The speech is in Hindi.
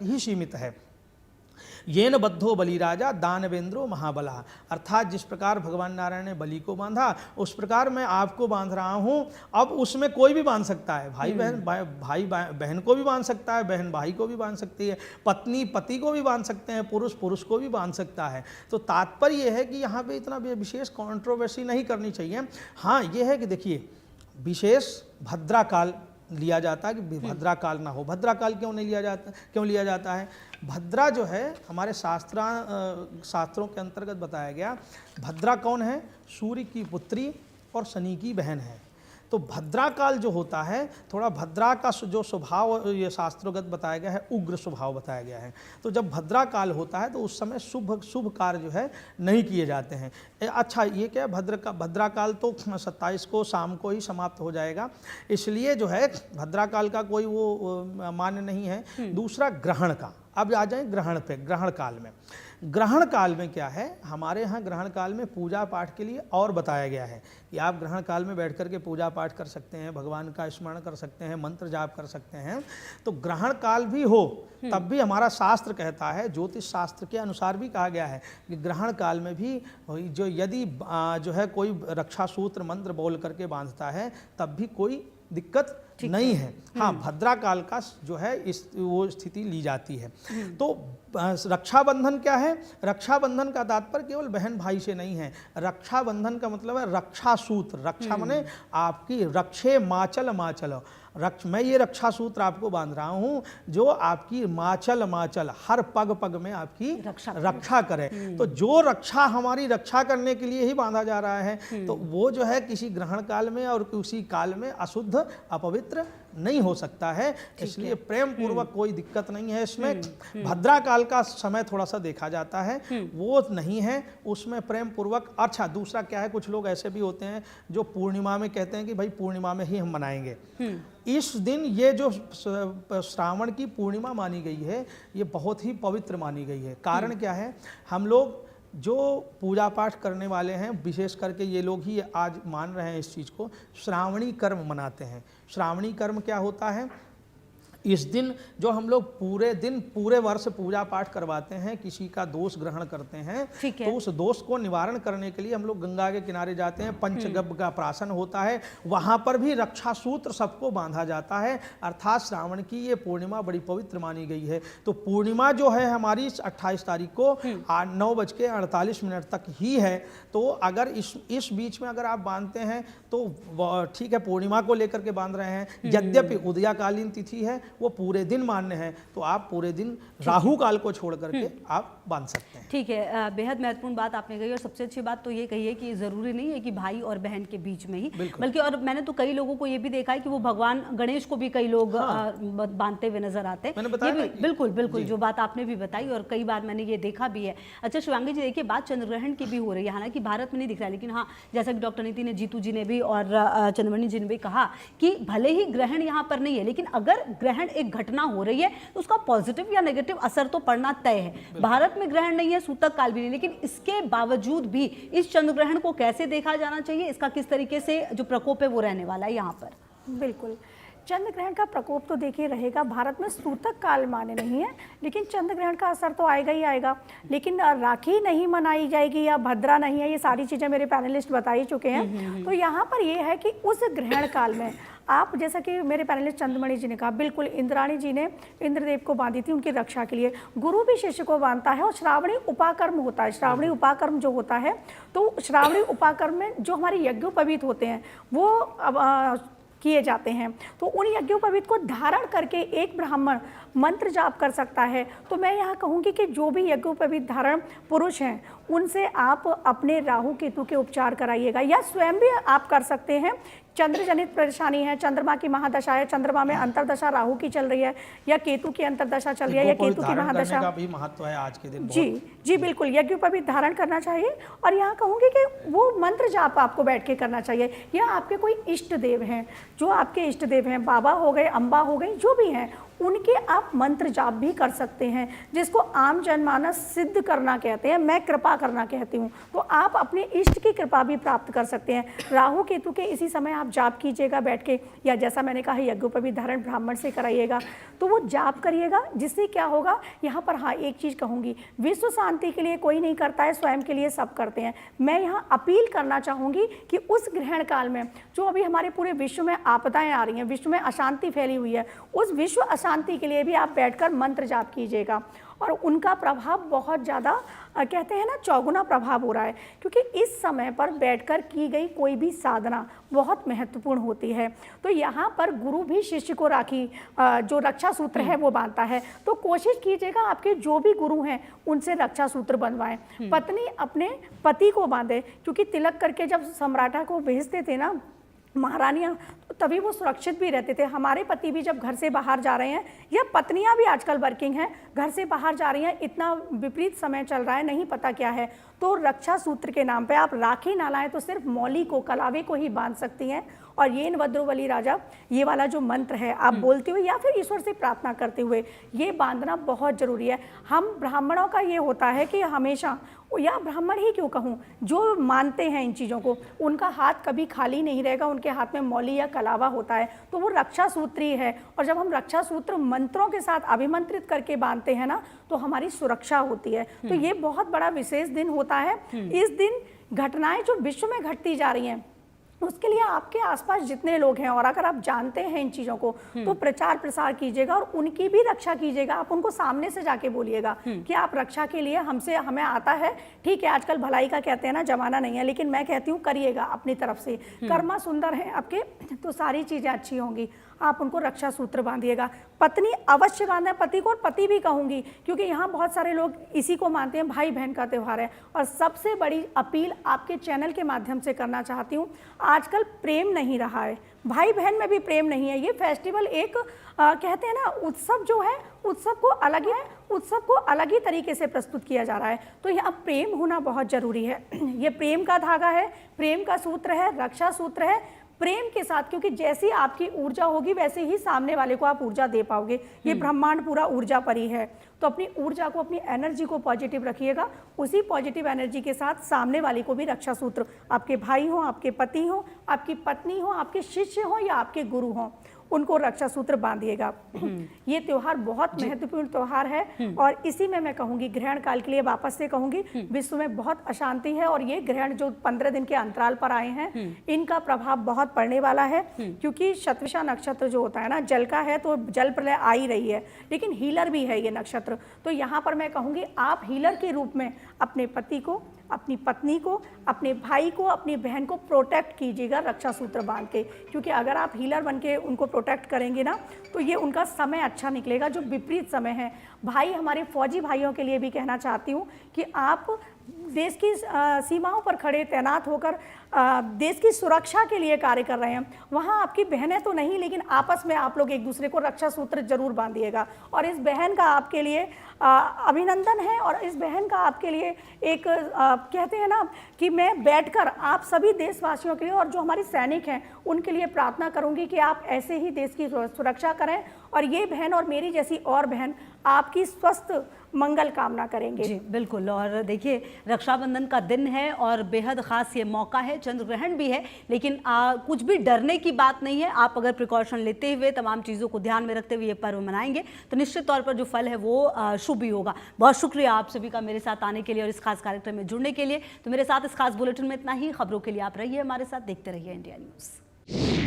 ही सीमित है। येन बद्धो बलिराजा दानवेंद्रो महाबला, अर्थात जिस प्रकार भगवान नारायण ने बलि को बांधा उस प्रकार मैं आपको बांध रहा हूँ। अब उसमें कोई भी बांध सकता है, भाई बहन को भी बांध सकता है, बहन भाई को भी बांध सकती है, पत्नी पति को भी बांध सकते हैं, पुरुष पुरुष को भी बांध सकता है। तो तात्पर्य यह है कि यहाँ पे इतना विशेष कंट्रोवर्सी नहीं करनी चाहिए। हाँ ये है कि देखिए विशेष भद्रा काल लिया जाता है कि भद्रा काल ना हो। भद्रा काल क्यों नहीं लिया जाता है? भद्रा जो है हमारे शास्त्रों के अंतर्गत बताया गया, भद्रा कौन है? सूर्य की पुत्री और शनि की बहन है। तो भद्रा काल जो होता है, थोड़ा भद्रा का जो स्वभाव ये शास्त्रोगत बताया गया है, उग्र स्वभाव बताया गया है। तो जब भद्रा काल होता है तो उस समय शुभ कार्य जो है नहीं किए जाते हैं। अच्छा ये क्या है, भद्रा काल तो 27 को शाम को ही समाप्त हो जाएगा, इसलिए जो है भद्रा काल का कोई वो मान्य नहीं है। दूसरा ग्रहण का, अब आ जाए ग्रहण पे। ग्रहण काल में, ग्रहण काल में क्या है, हमारे यहाँ ग्रहण काल में पूजा पाठ के लिए और बताया गया है कि आप ग्रहण काल में बैठ कर के पूजा पाठ कर सकते हैं, भगवान का स्मरण कर सकते हैं, मंत्र जाप कर सकते हैं। तो ग्रहण काल भी हो तब भी हमारा शास्त्र कहता है, ज्योतिष शास्त्र के अनुसार भी कहा गया है कि ग्रहण काल में भी जो यदि जो है कोई रक्षा सूत्र मंत्र बोल करके बांधता है तब भी कोई दिक्कत नहीं है। हाँ भद्रा काल का जो है वो स्थिति ली जाती है। तो रक्षाबंधन क्या है? रक्षाबंधन का तात्पर्य केवल बहन भाई से नहीं है। रक्षाबंधन का मतलब है रक्षा सूत्र। रक्षा माने आपकी रक्षे माचल माचल, मैं ये रक्षा सूत्र आपको बांध रहा हूँ जो आपकी माचल हर पग पग में आपकी रक्षा करे। तो जो रक्षा हमारी रक्षा करने के लिए ही बांधा जा रहा है, तो वो जो है किसी ग्रहण काल में और किसी काल में अशुद्ध अपवित्र नहीं हो सकता है। इसलिए प्रेम पूर्वक कोई दिक्कत नहीं है इसमें। भद्रा काल का समय थोड़ा सा देखा जाता है, वो नहीं है, उसमें प्रेम पूर्वक। अच्छा दूसरा क्या है, कुछ लोग ऐसे भी होते हैं जो पूर्णिमा में कहते हैं कि भाई पूर्णिमा में ही हम मनाएंगे। इस दिन ये जो श्रावण की पूर्णिमा मानी गई है ये बहुत ही पवित्र मानी गई है। कारण क्या है, हम लोग जो पूजा पाठ करने वाले हैं, विशेष करके ये लोग ही आज मान रहे हैं इस चीज़ को, श्रावणी कर्म मनाते हैं। श्रावणी कर्म क्या होता है? इस दिन जो हम लोग पूरे दिन पूरे वर्ष पूजा पाठ करवाते हैं, किसी का दोष ग्रहण करते हैं, तो उस दोष को निवारण करने के लिए हम लोग गंगा के किनारे जाते हैं, पंचगव्य का प्राशन होता है, वहाँ पर भी रक्षा सूत्र सबको बांधा जाता है। अर्थात श्रावण की ये पूर्णिमा बड़ी पवित्र मानी गई है। तो पूर्णिमा जो है हमारी 28 तारीख को 9:48 तक ही है। तो अगर इस बीच में अगर आप बांधते हैं तो ठीक है, पूर्णिमा को लेकर के बांध रहे हैं। यद्यपि उदयाकालीन तिथि है वो पूरे दिन मान्य है, तो आप पूरे दिन राहु काल को छोड़ करके आप बांध सकते हैं। ठीक है, बेहद महत्वपूर्ण बात आपने कही। और सबसे अच्छी बात तो ये कही है कि जरूरी नहीं है कि भाई और बहन के बीच में ही, बल्कि और मैंने तो कई लोगों को ये भी देखा है कि वो भगवान गणेश को भी कई लोग बांधते हुए नजर आते हैं। बिल्कुल जो बात आपने भी बताई और कई बार मैंने ये देखा भी है। अच्छा शिवांगी जी, देखिए बात चंद्रग्रहण की भी हो रही है, हालांकि भारत में नहीं दिख रहा है, लेकिन हाँ जैसा कि डॉक्टर नीति ने, जीतू जी ने भी और चंद्रमणि जी ने भी कहा कि भले ही ग्रहण यहाँ पर नहीं है, लेकिन अगर ग्रहण एक घटना हो रही है तो उसका पॉजिटिव या नेगेटिव असर तो पड़ना तय है। भारत में ग्रहण नहीं है, सूतक काल भी नहीं, लेकिन इसके बावजूद भी इस चंद्र ग्रहण को कैसे देखा जाना चाहिए, इसका किस तरीके से जो प्रकोप है वो रहने वाला है यहाँ पर? बिल्कुल, चंद्र ग्रहण का प्रकोप तो देखिए रहेगा। भारत में सूतक काल माने नहीं है, लेकिन चंद्र ग्रहण का असर तो आएगा ही आएगा। लेकिन राखी नहीं मनाई जाएगी या भद्रा नहीं है, ये सारी चीज़ें मेरे पैनलिस्ट बता ही चुके हैं। तो यहाँ पर ये है कि उस ग्रहण काल में आप, जैसा कि मेरे पैनलिस्ट चंद्रमणि जी ने कहा, बिल्कुल इंद्राणी जी ने इंद्रदेव को बांधी थी उनकी रक्षा के लिए, गुरु भी शिष्य को बांधता है। और श्रावणी उपाकर्म होता है। श्रावणी उपाकर्म जो होता है, तो श्रावणी उपाकर्म में जो हमारे यज्ञोपवीत होते हैं वो किए जाते हैं। तो उन यज्ञोपवीत को धारण करके एक ब्राह्मण मंत्र जाप कर सकता है। तो मैं यहाँ कहूँगी कि जो भी यज्ञोपवीत धारण पुरुष हैं उनसे आप अपने राहु केतु के उपचार कराइएगा, या स्वयं भी आप कर सकते हैं। चंद्र जनित परेशानी है, चंद्रमा की महादशा है, चंद्रमा में अंतरदशा राहु की चल रही है, या केतु की अंतरदशा चल रही है, या केतु की महादशा का भी महत्व है आज के दिन। जी बिल्कुल, यज्ञोपवीत धारण करना चाहिए। और यहाँ कहूँगी कि वो मंत्र जाप आपको बैठ के करना चाहिए, या आपके कोई इष्ट देव हैं, जो आपके इष्ट देव हैं, बाबा हो गए, अम्बा हो गई, जो भी हैं, उनके आप मंत्र जाप भी कर सकते हैं, जिसको आम जनमानस सिद्ध करना कहते हैं, मैं कृपा करना कहती हूँ। तो आप अपने इष्ट की कृपा भी प्राप्त कर सकते हैं। राहु केतु के इसी समय आप जाप कीजिएगा बैठ के, या जैसा मैंने कहा यज्ञोपवीत धारण ब्राह्मण से कराइएगा, तो वो जाप करिएगा। जिससे क्या होगा, यहाँ पर हाँ एक चीज़ कहूँगी, विश्व शांति के लिए कोई नहीं करता है, स्वयं के लिए सब करते हैं। मैं यहाँ अपील करना चाहूँगी कि उस ग्रहण काल में जो अभी हमारे पूरे विश्व में आपदाएं आ रही हैं, विश्व में अशांति फैली हुई है, उस विश्व अशांति के लिए भी आप बैठकर मंत्र जाप कीजिएगा। और उनका प्रभाव बहुत ज़्यादा कहते हैं ना चौगुना प्रभाव हो रहा है, क्योंकि इस समय पर बैठकर की गई कोई भी साधना बहुत महत्वपूर्ण होती है। तो यहाँ पर गुरु भी शिष्य को राखी जो रक्षा सूत्र है वो बांधता है। तो कोशिश कीजिएगा आपके जो भी गुरु हैं उनसे रक्षा सूत्र बनवाएं। पत्नी अपने पति को बांधे, क्योंकि तिलक करके जब सम्राटा को भेजते थे ना महारानियाँ, तो तभी वो सुरक्षित भी रहते थे। हमारे पति भी जब घर से बाहर जा रहे हैं, या पत्नियां भी आजकल वर्किंग हैं, घर से बाहर जा रही हैं, इतना विपरीत समय चल रहा है, नहीं पता क्या है, तो रक्षा सूत्र के नाम पे आप राखी ना लाएं तो सिर्फ मौली को, कलावे को ही बांध सकती हैं। और येन भद्रो बली राजा, ये वाला जो मंत्र है आप बोलते हुए या फिर ईश्वर से प्रार्थना करते हुए ये बांधना बहुत जरूरी है। हम ब्राह्मणों का ये होता है कि हमेशा, या ब्राह्मण ही क्यों कहूँ, जो मानते हैं इन चीज़ों को, उनका हाथ कभी खाली नहीं रहेगा, उनके हाथ में मौली या कलावा होता है, तो वो रक्षा सूत्र ही है। और जब हम रक्षा सूत्र मंत्रों के साथ अभिमंत्रित करके बांधते हैं ना, तो हमारी सुरक्षा होती है। तो ये बहुत बड़ा विशेष दिन होता है। इस दिन घटनाएं जो विश्व में घटती जा रही हैं, उसके लिए आपके आसपास जितने लोग हैं, और अगर आप जानते हैं इन चीज़ों को, तो प्रचार प्रसार कीजिएगा और उनकी भी रक्षा कीजिएगा। आप उनको सामने से जाके बोलिएगा कि आप रक्षा के लिए हमें आता है, ठीक है, आजकल भलाई का कहते हैं ना जमाना नहीं है, लेकिन मैं कहती हूँ करिएगा अपनी तरफ से। कर्मा सुंदर है आपके, तो सारी चीज़ें अच्छी होंगी। आप उनको रक्षा सूत्र बांधिएगा। पत्नी अवश्य बांधे पति को, और पति भी कहूँगी, क्योंकि यहाँ बहुत सारे लोग इसी को मानते हैं, भाई बहन का त्यौहार है। और सबसे बड़ी अपील आपके चैनल के माध्यम से करना चाहती हूँ, आजकल प्रेम नहीं रहा है, भाई बहन में भी प्रेम नहीं है। ये फेस्टिवल एक कहते हैं ना उत्सव जो है, उत्सव को अलग ही तरीके से प्रस्तुत किया जा रहा है। तो यहाँ प्रेम होना बहुत जरूरी है। ये प्रेम का धागा है, प्रेम का सूत्र है, रक्षा सूत्र है। प्रेम के साथ, क्योंकि जैसी आपकी ऊर्जा होगी वैसे ही सामने वाले को आप ऊर्जा दे पाओगे। ये ब्रह्मांड पूरा ऊर्जा पर ही है। तो अपनी ऊर्जा को, अपनी एनर्जी को पॉजिटिव रखिएगा। उसी पॉजिटिव एनर्जी के साथ सामने वाले को भी रक्षा सूत्र, आपके भाई हो, आपके पति हो, आपकी पत्नी हो, आपके शिष्य हो या आपके गुरु हो, उनको रक्षा सूत्र बांधिएगा। ये त्योहार बहुत महत्वपूर्ण त्योहार है। और इसी में मैं कहूँगी, ग्रहण काल के लिए वापस से कहूँगी, विश्व में बहुत अशांति है, और ये ग्रहण जो 15 दिन के अंतराल पर आए हैं, इनका प्रभाव बहुत पड़ने वाला है। क्योंकि शतविषा नक्षत्र जो होता है ना, जल का है, तो जल प्रलय आ ही रही है, लेकिन हीलर भी है ये नक्षत्र। तो यहाँ पर मैं कहूँगी, आप हीलर के रूप में अपने पति को, अपनी पत्नी को, अपने भाई को, अपनी बहन को प्रोटेक्ट कीजिएगा रक्षा सूत्र बांध के। क्योंकि अगर आप हीलर बन के उनको प्रोटेक्ट करेंगे ना, तो ये उनका समय अच्छा निकलेगा, जो विपरीत समय है। भाई, हमारे फौजी भाइयों के लिए भी कहना चाहती हूँ कि आप देश की सीमाओं पर खड़े तैनात होकर देश की सुरक्षा के लिए कार्य कर रहे हैं। वहाँ आपकी बहनें तो नहीं, लेकिन आपस में आप लोग एक दूसरे को रक्षा सूत्र जरूर बांधिएगा। और इस बहन का आपके लिए अभिनंदन है, और इस बहन का आपके लिए एक कहते हैं ना कि मैं बैठकर आप सभी देशवासियों के लिए और जो हमारे सैनिक हैं उनके लिए प्रार्थना करूंगी कि आप ऐसे ही देश की सुरक्षा करें। और ये बहन और मेरी जैसी और बहन आपकी स्वस्थ मंगल कामना करेंगे। जी बिल्कुल। और देखिए, रक्षाबंधन का दिन है और बेहद ख़ास ये मौका है, चंद्र ग्रहण भी है, लेकिन कुछ भी डरने की बात नहीं है। आप अगर प्रिकॉशन लेते हुए, तमाम चीज़ों को ध्यान में रखते हुए ये पर्व मनाएंगे तो निश्चित तौर पर जो फल है वो शुभ ही होगा। बहुत शुक्रिया आप सभी का मेरे साथ आने के लिए और इस खास कार्यक्रम में जुड़ने के लिए। तो मेरे साथ इस खास बुलेटिन में इतना ही। खबरों के लिए आप रहिए हमारे साथ, देखते रहिए इंडिया न्यूज़।